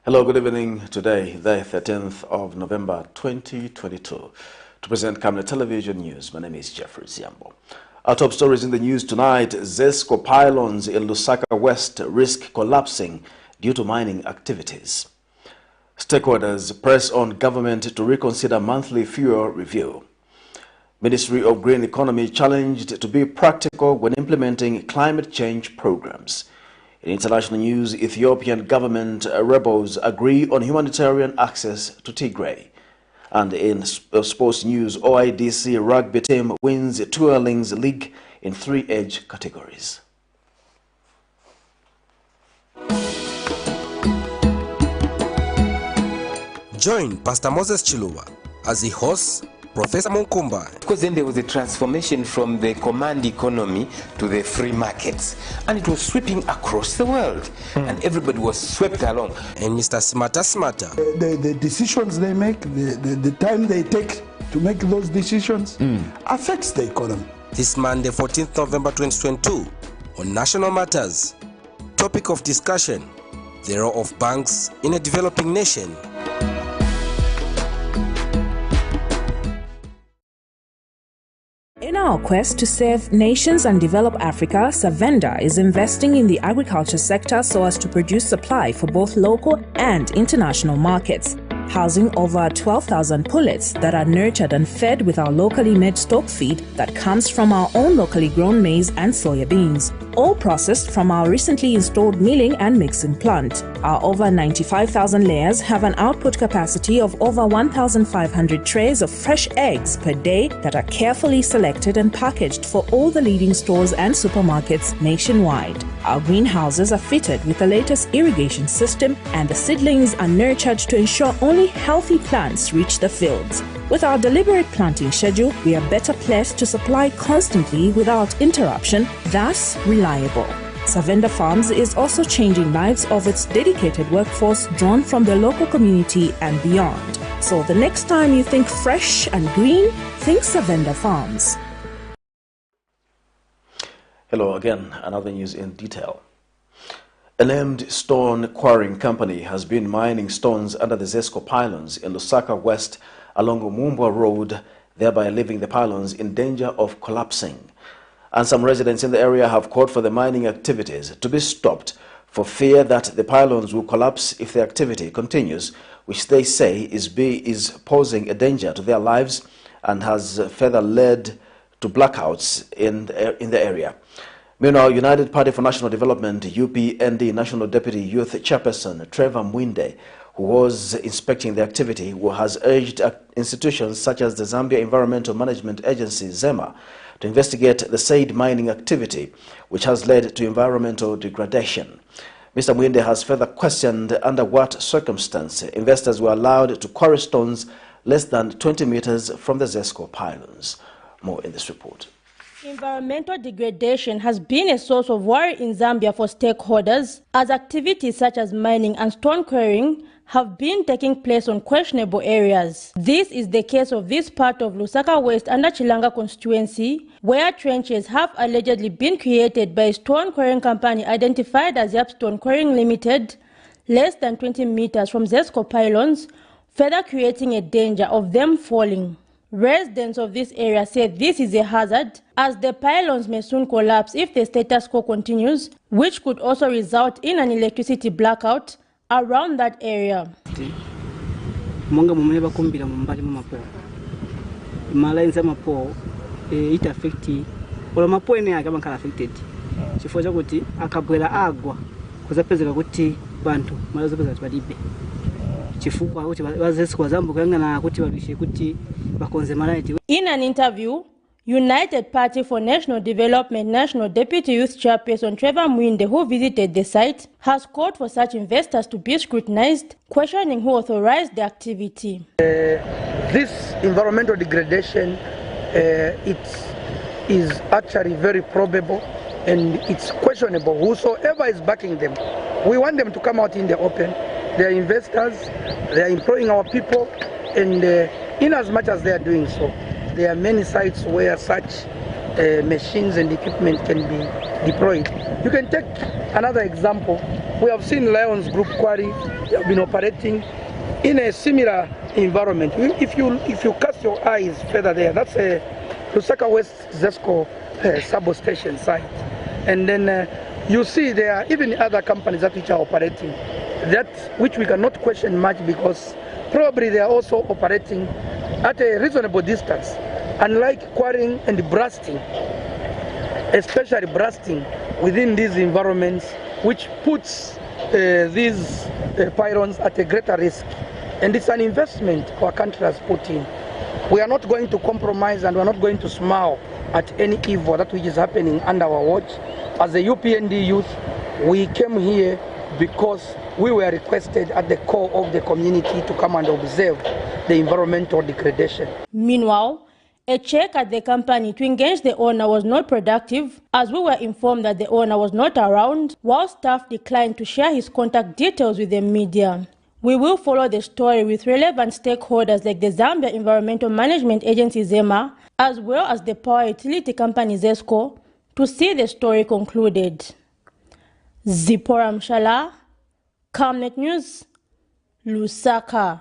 Hello, good evening. Today, the 13th of November 2022. To present Camnet Television News, my name is Jeffrey Ziambo. Our top stories in the news tonight: ZESCO pylons in Lusaka West risk collapsing due to mining activities. Stakeholders press on government to reconsider monthly fuel review. Ministry of Green Economy challenged to be practical when implementing climate change programs. In international news, Ethiopian government rebels agree on humanitarian access to Tigray. And in sports news, OYDC rugby team wins TEULINGS League in 3 age categories. Join Pastor Moses Chiluba as he hosts Professor Munkumba. Because then there was a transformation from the command economy to the free markets, and it was sweeping across the world, and everybody was swept along. And Mr. Smata. The decisions they make, the time they take to make those decisions affects the economy. This Monday, 14th November 2022, on National Matters, topic of discussion: the role of banks in a developing nation. In our quest to serve nations and develop Africa, Savenda is investing in the agriculture sector so as to produce supply for both local and international markets, housing over 12,000 pullets that are nurtured and fed with our locally made stock feed that comes from our own locally grown maize and soya beans, all processed from our recently installed milling and mixing plant. Our over 95,000 layers have an output capacity of over 1,500 trays of fresh eggs per day that are carefully selected and packaged for all the leading stores and supermarkets nationwide. Our greenhouses are fitted with the latest irrigation system, and the seedlings are nurtured to ensure only healthy plants reach the fields. With our deliberate planting schedule, we are better placed to supply constantly without interruption, thus reliable. Savenda Farms is also changing lives of its dedicated workforce drawn from the local community and beyond. So the next time you think fresh and green, think Savenda Farms. Hello again, another news in detail. A named stone quarrying company has been mining stones under the ZESCO pylons in Lusaka West along Mumbwa Road, thereby leaving the pylons in danger of collapsing. And some residents in the area have called for the mining activities to be stopped for fear that the pylons will collapse if the activity continues, which they say is posing a danger to their lives and has further led to blackouts in the area. Meanwhile, United Party for National Development, UPND National Deputy Youth Chairperson Trevor Mwinde, who was inspecting the activity, who has urged institutions such as the Zambia Environmental Management Agency, ZEMA, to investigate the said mining activity, which has led to environmental degradation. Mr. Mwinde has further questioned under what circumstance investors were allowed to quarry stones less than 20 meters from the ZESCO pylons. More in this report. Environmental degradation has been a source of worry in Zambia for stakeholders, as activities such as mining and stone quarrying have been taking place on questionable areas. This is the case of this part of Lusaka West under Chilanga constituency, where trenches have allegedly been created by a stone quarrying company identified as Yap Stone Quarrying Limited, less than 20 meters from ZESCO pylons, further creating a danger of them falling. Residents of this area say this is a hazard, as the pylons may soon collapse if the status quo continues, which could also result in an electricity blackout around that area. It affected all my point affected. She for Jaguti, a cabrera agua, because a president Guti Bantu, Malazabas Badibe. In an interview, United Party for National Development National Deputy Youth Chairperson Trevor Mwinde, who visited the site, has called for such investors to be scrutinized, questioning who authorized the activity. This environmental degradation, it is actually very probable, and it's questionable whosoever is backing them. We want them to come out in the open. They are investors, they are employing our people, and in as much as they are doing so, there are many sites where such machines and equipment can be deployed. You can take another example. We have seen Lions Group Quarry have been operating in a similar environment. If you cast your eyes further there, that's a LUSAKA West ZESCO substation site. And then you see there are even other companies that which are operating, that which we cannot question much because probably they are also operating at a reasonable distance. Unlike quarrying and blasting, especially blasting within these environments, which puts these pylons at a greater risk. And it's an investment our country has put in. We are not going to compromise and we are not going to smile at any evil that which is happening under our watch. As a UPND youth, we came here because we were requested at the core of the community to come and observe the environmental degradation. Meanwhile, a check at the company to engage the owner was not productive, as we were informed that the owner was not around, while staff declined to share his contact details with the media. We will follow the story with relevant stakeholders like the Zambia Environmental Management Agency ZEMA, as well as the power utility company ZESCO, to see the story concluded. Zipporah Mshala, Camnet News, Lusaka.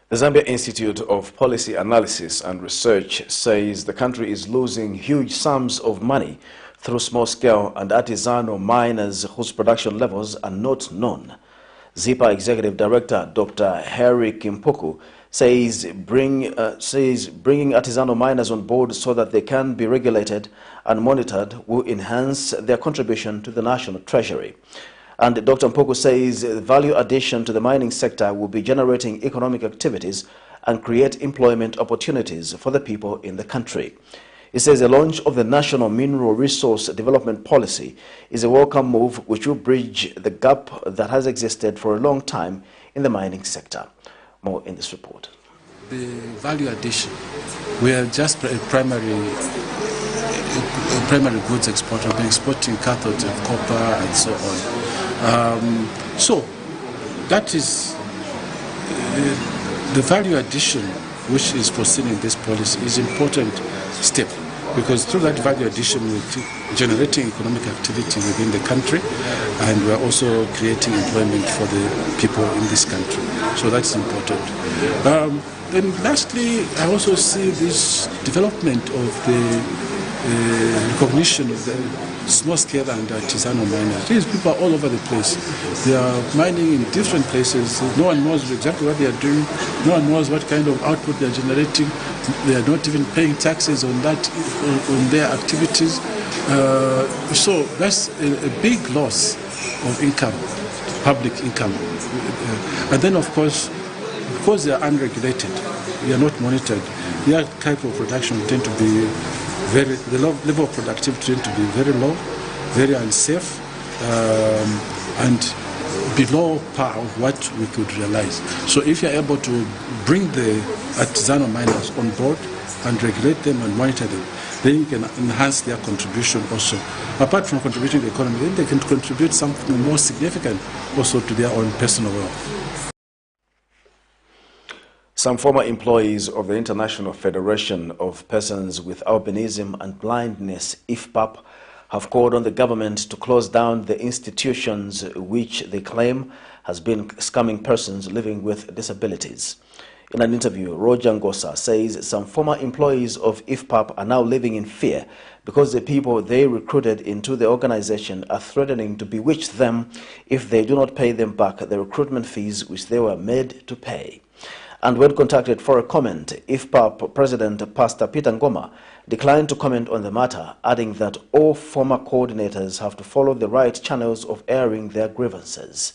The Zambia Institute of Policy Analysis and Research says the country is losing huge sums of money through small-scale and artisanal miners whose production levels are not known. ZIPA Executive Director Dr. Harry Kimpuku says bringing artisanal miners on board so that they can be regulated and monitored will enhance their contribution to the national treasury. And Dr. Mpuku says value addition to the mining sector will be generating economic activities and create employment opportunities for the people in the country. He says the launch of the National Mineral Resource Development Policy is a welcome move which will bridge the gap that has existed for a long time in the mining sector. More in this report. The value addition, we are just a primary goods exporter. We're exporting cathodes of copper and so on. So that is the value addition which is foreseen in this policy is an important step, because through that value addition we're generating economic activity within the country, and we're also creating employment for the people in this country. So that's important. Then lastly, I also see this development of the recognition of the small-scale and artisanal miners. These people are all over the place. They are mining in different places. No one knows exactly what they are doing. No one knows what kind of output they are generating. They are not even paying taxes on that, on their activities. So that's a big loss of income, public income. And then, of course, because they are unregulated, they are not monitored, their type of production tend to be the level of productivity tend to be very low, very unsafe, and below par of what we could realize. So if you're able to bring the artisanal miners on board and regulate them and monitor them, then you can enhance their contribution also. Apart from contributing to the economy, then they can contribute something more significant also to their own personal wealth. Some former employees of the International Federation of Persons with Albinism and Blindness, IFPAP, have called on the government to close down the institutions which they claim has been scamming persons living with disabilities. In an interview, Roger Ngosa says some former employees of IFPAP are now living in fear because the people they recruited into the organization are threatening to bewitch them if they do not pay them back the recruitment fees which they were made to pay. And when contacted for a comment, IFPAP President Pastor Peter Ngoma declined to comment on the matter, adding that all former coordinators have to follow the right channels of airing their grievances.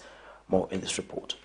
More in this report.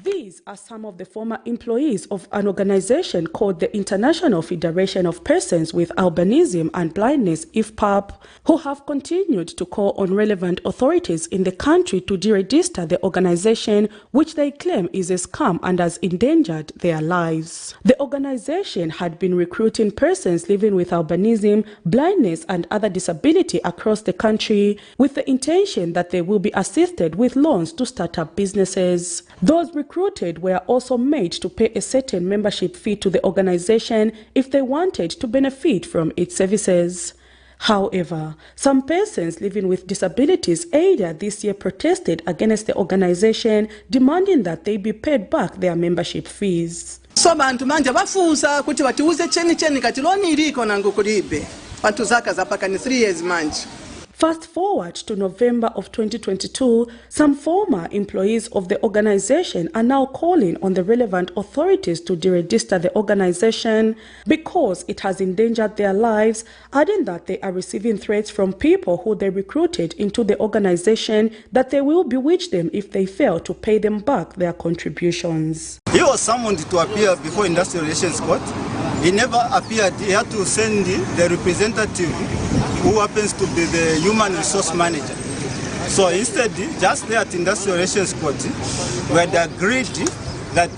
These are some of the former employees of an organization called the International Federation of Persons with Albinism and Blindness, IFPAP, who have continued to call on relevant authorities in the country to deregister the organization, which they claim is a scam and has endangered their lives. The organization had been recruiting persons living with albinism, blindness, and other disability across the country with the intention that they will be assisted with loans to start up businesses. Those recruited were also made to pay a certain membership fee to the organization if they wanted to benefit from its services. However, some persons living with disabilities earlier this year protested against the organization, demanding that they be paid back their membership fees. So bantu manje bafuza kuti batiuze cheni kati loni iliko nangu kulibe. Bantu zaka zapaka ni 3 years manje. Fast forward to November of 2022, some former employees of the organization are now calling on the relevant authorities to deregister the organization because it has endangered their lives, adding that they are receiving threats from people who they recruited into the organization that they will bewitch them if they fail to pay them back their contributions. He was summoned to appear before Industrial Relations Court. He never appeared. He had to send the representative who happens to be the human resource manager. So instead, just there at Industrial Relations Court, we had agreed that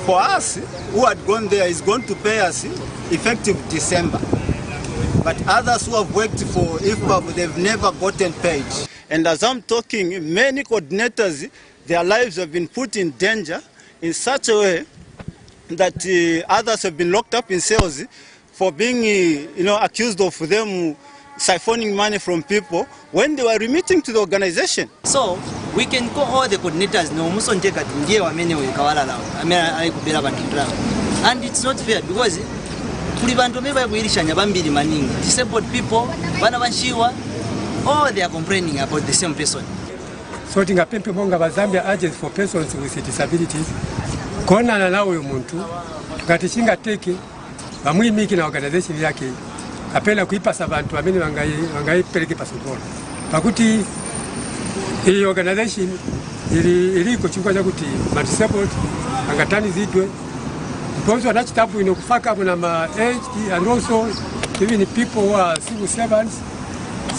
for us who had gone there is going to pay us effective December. But others who have worked for IFPAB, they've never gotten paid. And as I'm talking, many coordinators, their lives have been put in danger in such a way that others have been locked up in cells for being accused of them siphoning money from people when they were remitting to the organization. So we can call all the coordinators and it's not fair because disabled people, all they are complaining about the same person. So tingapempe monga bazambia agents for persons with disabilities kona na nawe muntu ngatishinga teke bamwimiki na organization yake apela kuipasa abantu amene wangaipeleke pasiporo pakuti iyi organization iliko chikwa chakuti disabled angatani zidwe because wanachitabu inokufaka na ma age and also even people who are civil servants,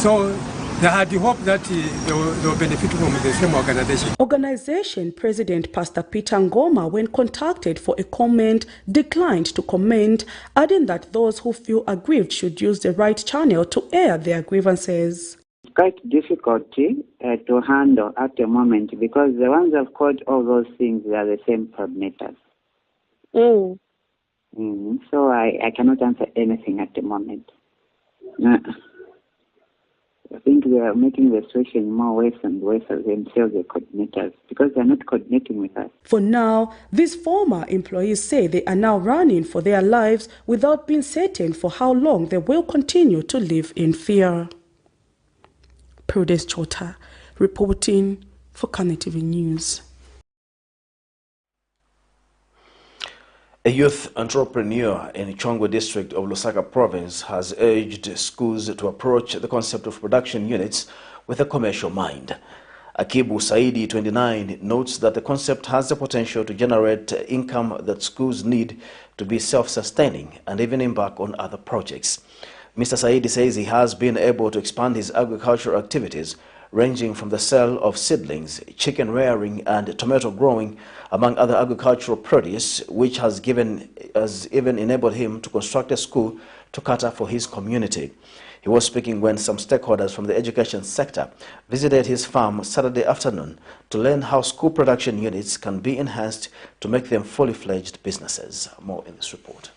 so they had the hope that they will benefit from the same organization. Organization President Pastor Peter Ngoma, when contacted for a comment, declined to comment, adding that those who feel aggrieved should use the right channel to air their grievances. It's quite difficult to handle at the moment because the ones who have caught all those things are the same coordinators. So I cannot answer anything at the moment. I think they are making the situation more worse and worse as themselves, the coordinators, because they're not coordinating with us. For now, these former employees say they are now running for their lives without being certain for how long they will continue to live in fear. Prudence Chota, reporting for Camnet TV News. A youth entrepreneur in Chongwe district of Lusaka province has urged schools to approach the concept of production units with a commercial mind. Akibu Saidi, 29, notes that the concept has the potential to generate income that schools need to be self-sustaining and even embark on other projects. Mr. Saidi says he has been able to expand his agricultural activities ranging from the sale of seedlings, chicken rearing and tomato growing, among other agricultural produce, which has even enabled him to construct a school to cater for his community. He was speaking when some stakeholders from the education sector visited his farm Saturday afternoon to learn how school production units can be enhanced to make them fully fledged businesses. More in this report.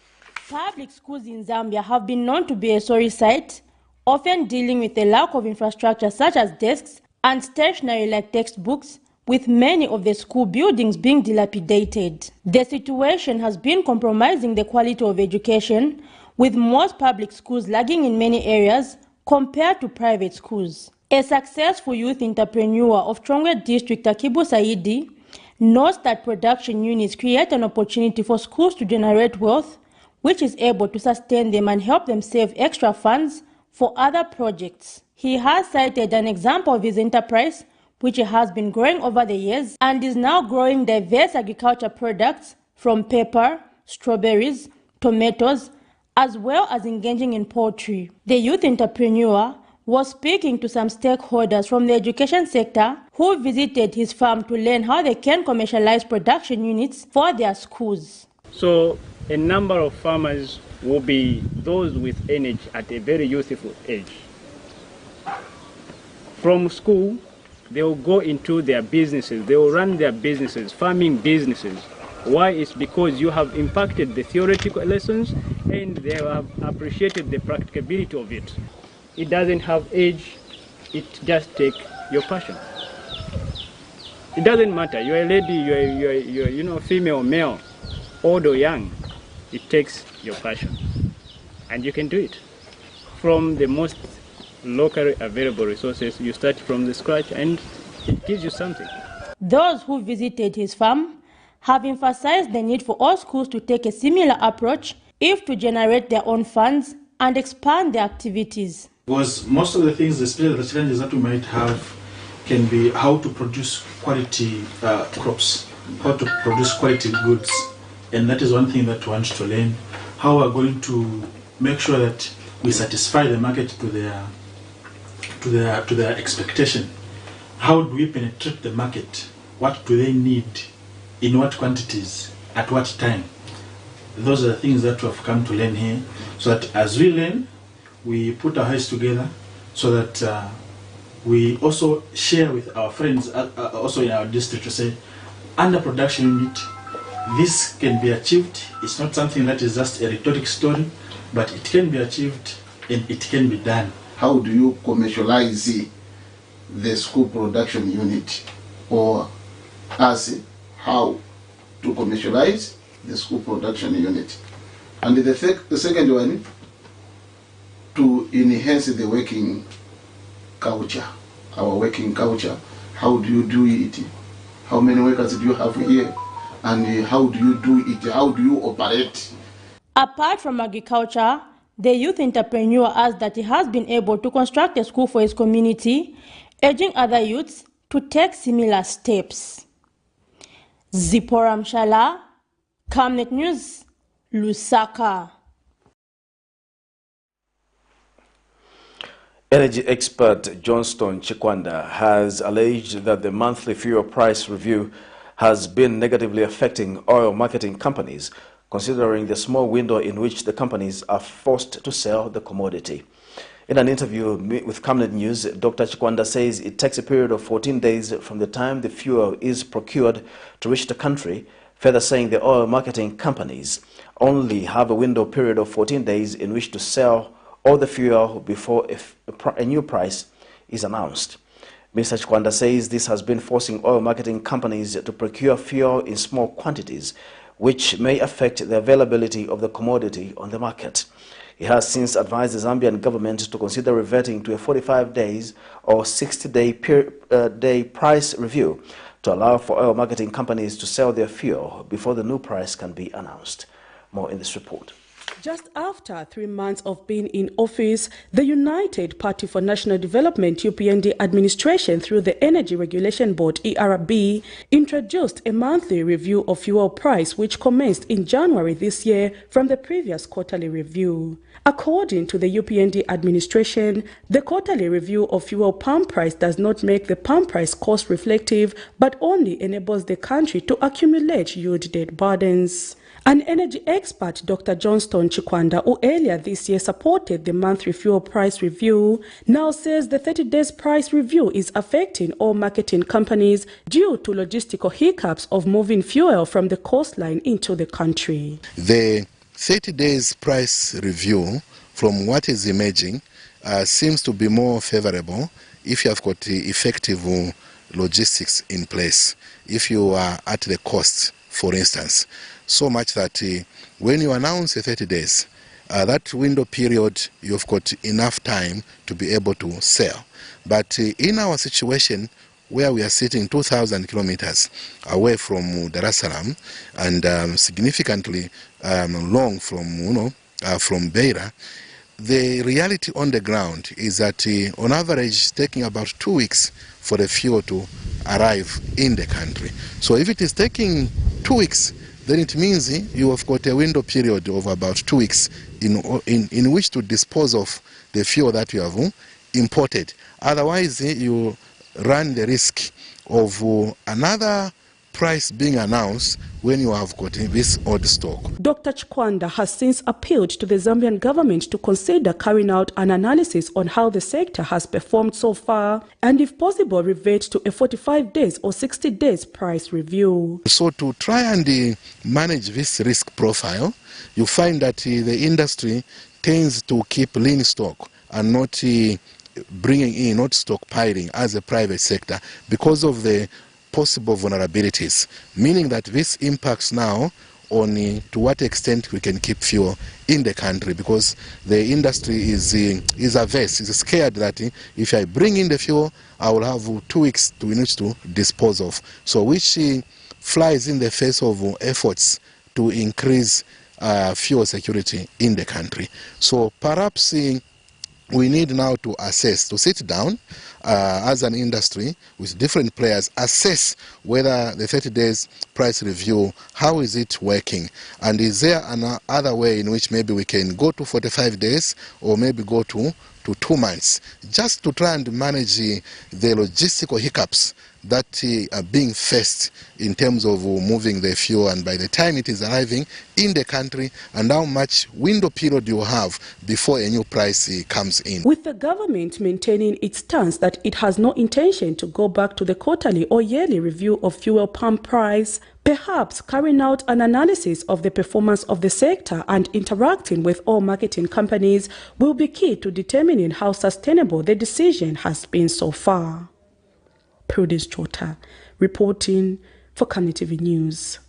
Public schools in Zambia have been known to be a sorry sight, often dealing with a lack of infrastructure such as desks and stationery like textbooks, with many of the school buildings being dilapidated. The situation has been compromising the quality of education, with most public schools lagging in many areas compared to private schools. A successful youth entrepreneur of Chongwe district, Akibu Saidi, notes that production units create an opportunity for schools to generate wealth, which is able to sustain them and help them save extra funds for other projects. He has cited an example of his enterprise, which has been growing over the years and is now growing diverse agriculture products from pepper, strawberries, tomatoes, as well as engaging in poultry. The youth entrepreneur was speaking to some stakeholders from the education sector who visited his farm to learn how they can commercialize production units for their schools. So a number of farmers will be those with energy at a very youthful age. From school, they will go into their businesses, they will run their businesses, farming businesses. Why? It's because you have impacted the theoretical lessons and they have appreciated the practicability of it. It doesn't have age, it just takes your passion. It doesn't matter, you're a lady, you're female, male, old or young, it takes your passion. And you can do it. From the most locally available resources, you start from the scratch and it gives you something. Those who visited his farm have emphasized the need for all schools to take a similar approach if to generate their own funds and expand their activities. Because most of the things, especially the challenges that we might have, can be how to produce quality crops, how to produce quality goods, and that is one thing that we want to learn. How we're going to make sure that we satisfy the market to their expectation. How do we penetrate the market? What do they need? In what quantities? At what time? Those are the things that we have come to learn here. So that as we learn, we put our heads together so that we also share with our friends also in our district to say, under production unit, this can be achieved. It's not something that is just a rhetoric story, but it can be achieved and it can be done. How do you commercialize the school production unit, or as how to commercialize the school production unit? And the second one, to enhance the working culture, our working culture. How do you do it? How many workers do you have here? And how do you do it? How do you operate? Apart from agriculture, the youth entrepreneur adds that he has been able to construct a school for his community, urging other youths to take similar steps. Zipporah Mshala, Camnet News, Lusaka. Energy expert Johnston Chikwanda has alleged that the monthly fuel price review has been negatively affecting oil marketing companies, considering the small window in which the companies are forced to sell the commodity. In an interview with Camnet News, Dr. Chikwanda says it takes a period of 14 days from the time the fuel is procured to reach the country, further saying the oil marketing companies only have a window period of 14 days in which to sell all the fuel before a new price is announced. Mr. Chikwanda says this has been forcing oil marketing companies to procure fuel in small quantities, which may affect the availability of the commodity on the market. He has since advised the Zambian government to consider reverting to a 45 days or 60-day price review to allow for oil marketing companies to sell their fuel before the new price can be announced. More in this report. Just after 3 months of being in office, the United Party for National Development UPND administration through the Energy Regulation Board ERB introduced a monthly review of fuel price which commenced in January this year from the previous quarterly review. According to the UPND administration, the quarterly review of fuel pump price does not make the pump price cost reflective but only enables the country to accumulate yield debt burdens. An energy expert, Dr. Johnston Chikwanda, who earlier this year supported the monthly fuel price review, now says the 30 days price review is affecting all marketing companies due to logistical hiccups of moving fuel from the coastline into the country. The 30 days price review, from what is emerging, seems to be more favorable if you have got effective logistics in place, if you are at the coast, for instance. So much that when you announce the 30 days, that window period, you've got enough time to be able to sell. But in our situation, where we are sitting 2,000 kilometers away from Dar es Salaam and significantly long from Beira, the reality on the ground is that on average it's taking about 2 weeks for the fuel to arrive in the country. So if it is taking 2 weeks, then it means you have got a window period of about 2 weeks in which to dispose of the fuel that you have imported. Otherwise, you run the risk of another price being announced when you have got this old stock. Dr. Chikwanda has since appealed to the Zambian government to consider carrying out an analysis on how the sector has performed so far and, if possible, revert to a 45 days or 60 days price review. So to try and manage this risk profile, you find that the industry tends to keep lean stock and not bringing in, not stockpiling as a private sector because of the possible vulnerabilities, meaning that this impacts now on to what extent we can keep fuel in the country, because the industry is averse, is scared that if I bring in the fuel, I will have 2 weeks to which to dispose of. So which flies in the face of efforts to increase fuel security in the country. So perhaps we need now to assess, to sit down as an industry with different players, assess whether the 30 days price review, how is it working? And is there another way in which maybe we can go to 45 days or maybe go to 2 months, just to try and manage the logistical hiccups that are being faced in terms of moving the fuel, and by the time it is arriving in the country, and how much window period you have before a new price comes in. With the government maintaining its stance that it has no intention to go back to the quarterly or yearly review of fuel pump price, perhaps carrying out an analysis of the performance of the sector and interacting with all marketing companies will be key to determining how sustainable the decision has been so far. Prudence Chota, reporting for Camnet TV News.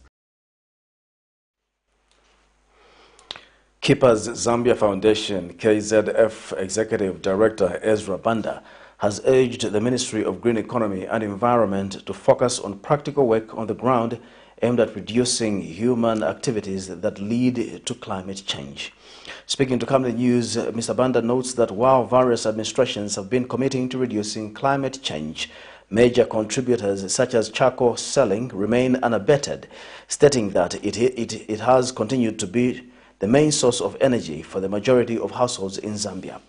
Keepers Zambia Foundation KZF Executive Director Ezra Banda has urged the Ministry of Green Economy and Environment to focus on practical work on the ground aimed at reducing human activities that lead to climate change. Speaking to Camnet News, Mr. Banda notes that while various administrations have been committing to reducing climate change, major contributors such as charcoal selling remain unabated, stating that it has continued to be the main source of energy for the majority of households in Zambia.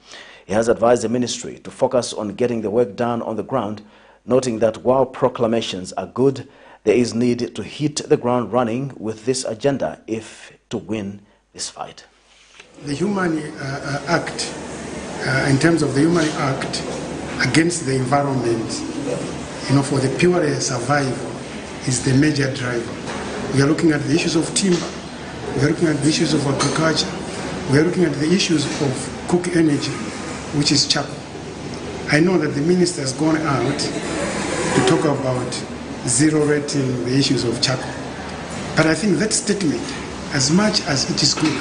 He has advised the ministry to focus on getting the work done on the ground, noting that while proclamations are good, there is need to hit the ground running with this agenda if to win this fight. The Human Act, in terms of the Human Act against the environment, for the pure survival is the major driver. We are looking at the issues of timber, we are looking at the issues of agriculture, we are looking at the issues of cook energy, which is charcoal. I know that the minister has gone out to talk about zero rating the issues of charcoal, but I think that statement, as much as it is good,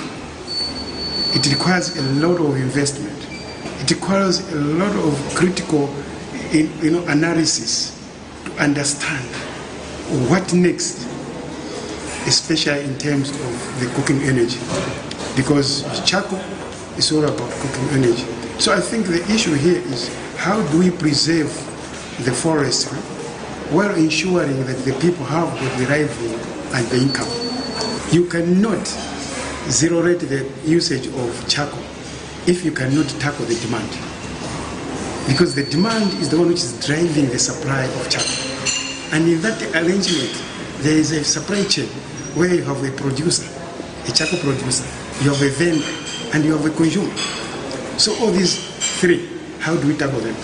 it requires a lot of investment. It requires a lot of critical analysis to understand what next, especially in terms of the cooking energy, because charcoal is all about cooking energy. So I think the issue here is how do we preserve the forestry while ensuring that the people have the livelihood and the income. You cannot zero rate the usage of charcoal if you cannot tackle the demand, because the demand is the one which is driving the supply of charcoal. And in that arrangement, there is a supply chain where you have a producer, a charcoal producer, you have a vendor, and you have a consumer. So all these three, how do we tackle them?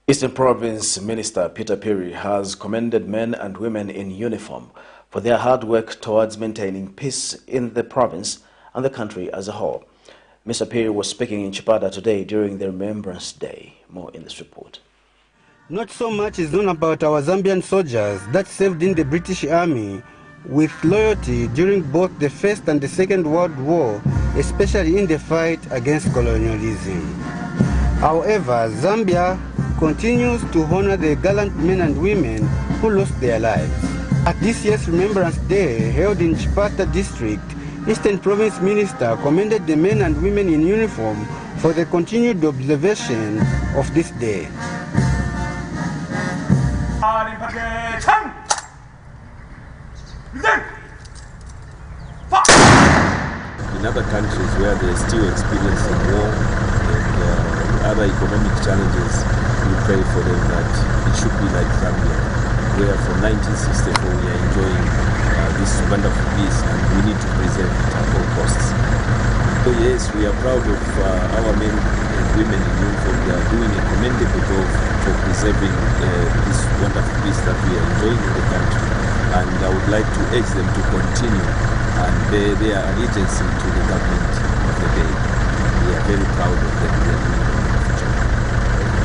Eastern Province Minister Peter Perry has commended men and women in uniform for their hard work towards maintaining peace in the province and the country as a whole. Mr. Perry was speaking in Chipata today during the Remembrance Day. More in this report. Not so much is known about our Zambian soldiers that served in the British Army with loyalty during both the First and the Second World War, especially in the fight against colonialism. However, Zambia continues to honor the gallant men and women who lost their lives. At this year's Remembrance Day, held in Chipata District, Eastern Province Minister commended the men and women in uniform for the continued observation of this day. In other countries where they're still experiencing war and other economic challenges, we pray for them that it should be like Zambia, where from 1964 we are enjoying this wonderful peace, and we need to preserve it at all costs. So yes, we are proud of our men and women in uniform. They are doing a commendable job for preserving this wonderful peace that we are enjoying in the country. And I would like to urge them to continue and bear their allegiance to the government of the day. We are very proud of them. They are doing a job.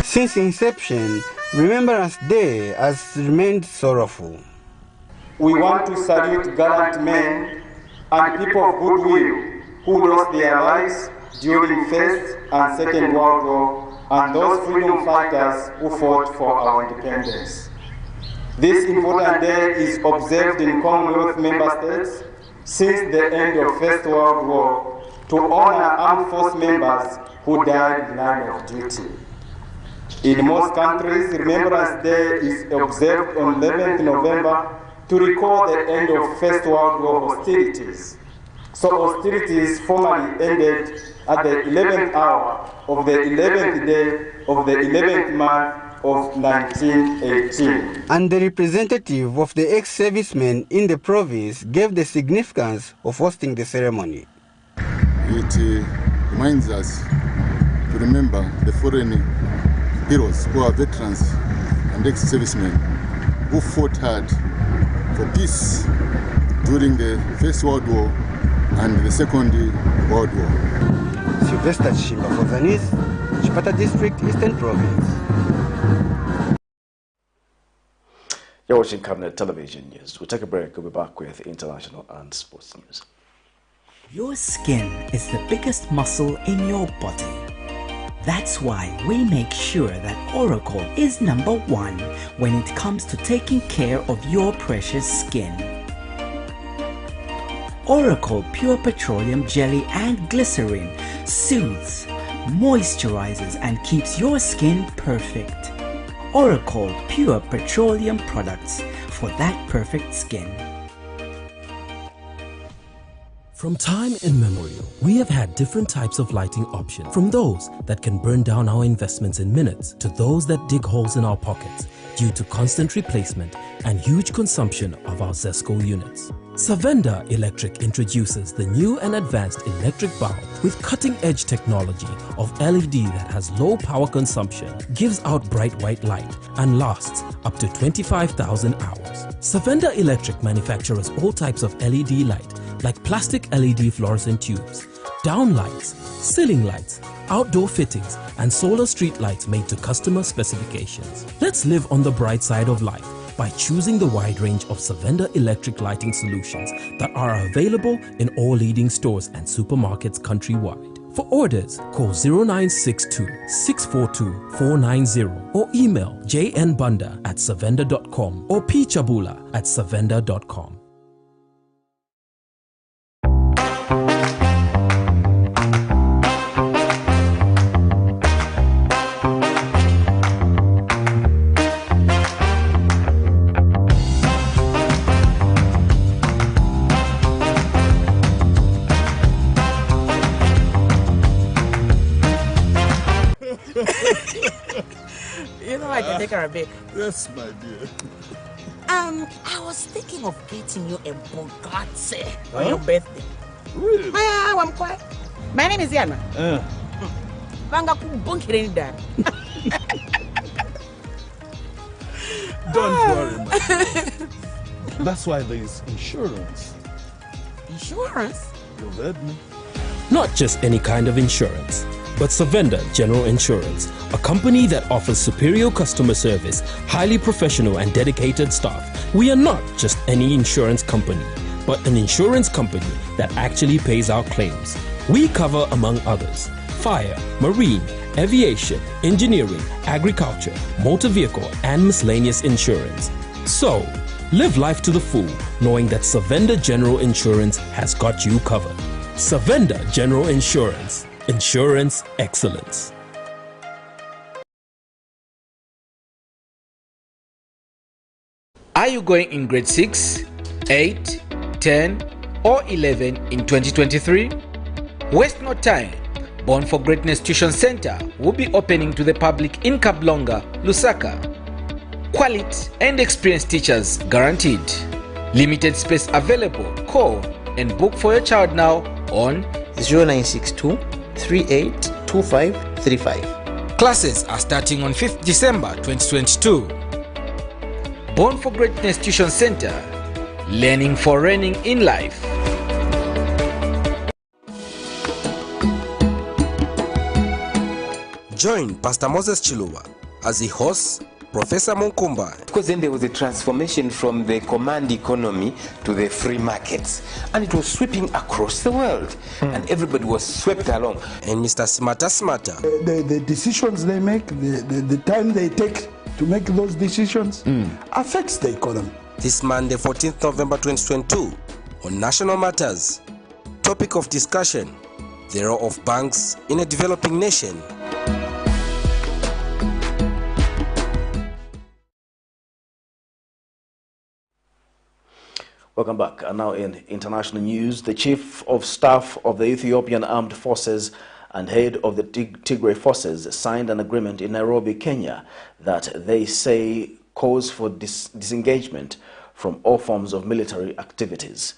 Since inception, Remembrance Day has remained sorrowful. We want to salute gallant men and people of goodwill who lost their lives during First and Second World War, and those freedom fighters who fought for our independence. This important day is observed in Commonwealth member states since the end of First World War to honor armed force members who died in line of duty. In most countries, Remembrance Day is observed on 11th November to recall the end of First World War hostilities. So hostilities formally ended at the 11th hour of the 11th day of the 11th month of 1918. And the representative of the ex-servicemen in the province gave the significance of hosting the ceremony. It reminds us to remember the foreign heroes who are veterans and ex-servicemen who fought hard for peace during the First World War and the Second World War. Sylvester Chimba for the News, Chipata District, Eastern Province. You're watching Camnet Television News. We'll take a break. We'll be back with international and sports news. Your skin is the biggest muscle in your body. That's why we make sure that Oracle is #1 when it comes to taking care of your precious skin. Oracle Pure Petroleum Jelly and Glycerin soothes, moisturizes and keeps your skin perfect. Oracle Pure Petroleum products for that perfect skin. From time immemorial, we have had different types of lighting options, from those that can burn down our investments in minutes to those that dig holes in our pockets due to constant replacement and huge consumption of our ZESCO units. Savenda Electric introduces the new and advanced electric bulb with cutting-edge technology of LED that has low power consumption, gives out bright white light, and lasts up to 25,000 hours. Savenda Electric manufactures all types of LED light, like plastic LED fluorescent tubes, down lights, ceiling lights, outdoor fittings, and solar street lights made to customer specifications. Let's live on the bright side of life by choosing the wide range of Savenda electric lighting solutions that are available in all leading stores and supermarkets countrywide. For orders, call 0962 642 490 or email jnbunda@savenda.com or pchabula@savenda.com. You know I can take her a bit. Yes, my dear. I was thinking of getting you a Bugatti on your birthday. Really? I'm quiet. My name is Yana. Don't worry, my dear. That's why there is insurance. Insurance? You heard me. Not just any kind of insurance, but Savenda General Insurance, a company that offers superior customer service, highly professional and dedicated staff. We are not just any insurance company, but an insurance company that actually pays our claims. We cover, among others, fire, marine, aviation, engineering, agriculture, motor vehicle, and miscellaneous insurance. So, live life to the full, knowing that Savenda General Insurance has got you covered. Savenda General Insurance. Insurance excellence. Are you going in grade 6, 8, 10 or 11 in 2023? Waste no time. Born for Greatness Tuition Center will be opening to the public in Kablonga, Lusaka. Quality and experienced teachers guaranteed. Limited space available. Call and book for your child now on 0962 382535. Classes are starting on 5th December 2022. Born for Greatness Tuition Center. Learning for reigning in life. Join Pastor Moses Chiluba as he hosts Professor Munkumba. Because then there was a transformation from the command economy to the free markets, and it was sweeping across the world, and everybody was swept along. And Mr. Smata. The decisions they make, the time they take to make those decisions affects the economy. This Monday, 14th November 2022, on National Matters. Topic of discussion: the role of banks in a developing nation. Welcome back. And now in international news, the Chief of Staff of the Ethiopian Armed Forces and head of the Tigray forces signed an agreement in Nairobi, Kenya, that they say calls for disengagement from all forms of military activities.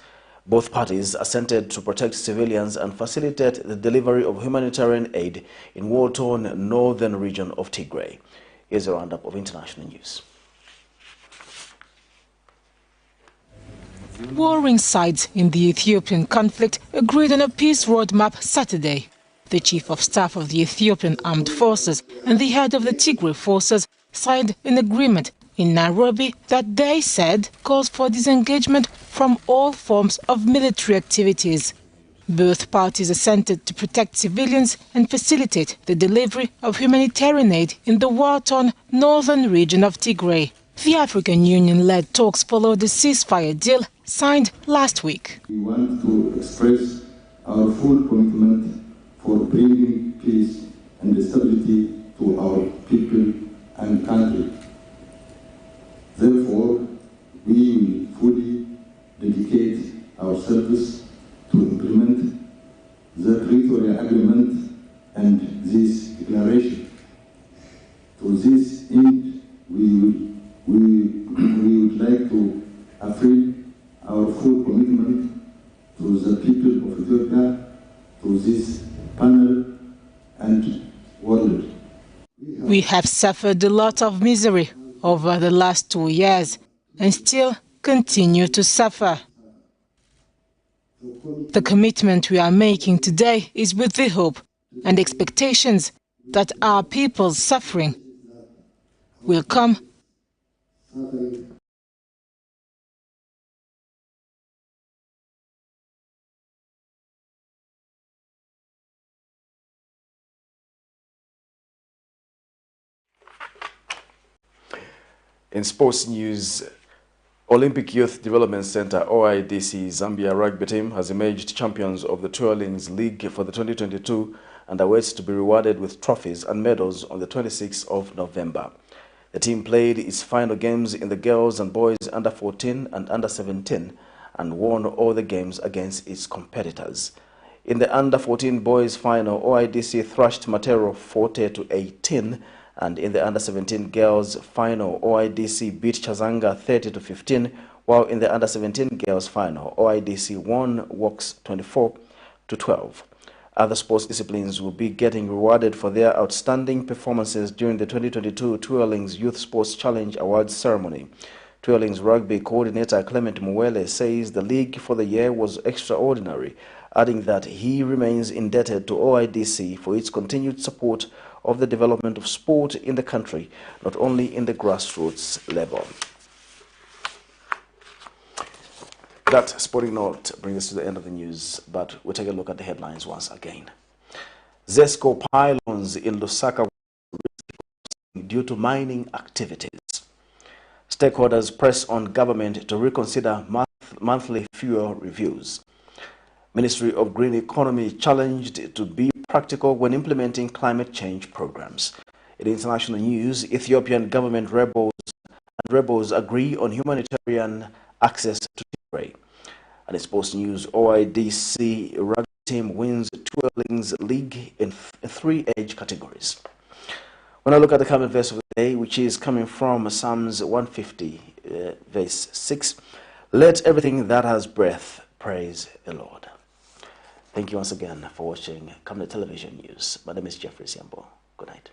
Both parties assented to protect civilians and facilitate the delivery of humanitarian aid in war-torn northern region of Tigray. Here's a roundup of international news. Warring sides in the Ethiopian conflict agreed on a peace roadmap Saturday. The Chief of Staff of the Ethiopian Armed Forces and the head of the Tigray forces signed an agreement in Nairobi that they said calls for disengagement from all forms of military activities. Both parties assented to protect civilians and facilitate the delivery of humanitarian aid in the war-torn northern region of Tigray. The African Union-led talks followed the ceasefire deal signed last week. We want to express our full commitment for bringing peace and stability to our people and country. Therefore, we will fully dedicate ourselves to implement the Pretoria Agreement and this declaration. To this end, we would like to affirm our full commitment to the people of Ethiopia, to this panel and world. We have suffered a lot of misery over the last 2 years and still continue to suffer. The commitment we are making today is with the hope and expectations that our people's suffering will come. In sports news, Olympic Youth Development Center OYDC Zambia rugby team has emerged champions of the TEULINGS League for the 2022 and awaits to be rewarded with trophies and medals on the 26th of November. The team played its final games in the girls and boys under 14 and under 17 and won all the games against its competitors. In the under 14 boys final, OYDC thrashed Matero 40-18. And in the under-17 girls final, OYDC beat Chazanga 30-15, while in the under-17 girls final, OYDC won Works 24-12. Other sports disciplines will be getting rewarded for their outstanding performances during the 2022 TEULINGS Youth Sports Challenge Awards ceremony. TEULINGS Rugby coordinator Clement Muwele says the league for the year was extraordinary, adding that he remains indebted to OYDC for its continued support of the development of sport in the country, not only in the grassroots level. That sporting note brings us to the end of the news, but we'll take a look at the headlines once again. ZESCO pylons in Lusaka due to mining activities. Stakeholders press on government to reconsider monthly fuel reviews. Ministry of Green Economy challenged to be practical when implementing climate change programs. In international news, Ethiopian government rebels agree on humanitarian access to Tigray. And in sports news, OYDC rugby team wins TEULINGS League in 3 age categories. When I look at the Camnet verse of the day, which is coming from Psalms 150, verse 6, let everything that has breath praise the Lord. Thank you once again for watching Camnet Television News. My name is Jeffrey Siambo. Good night.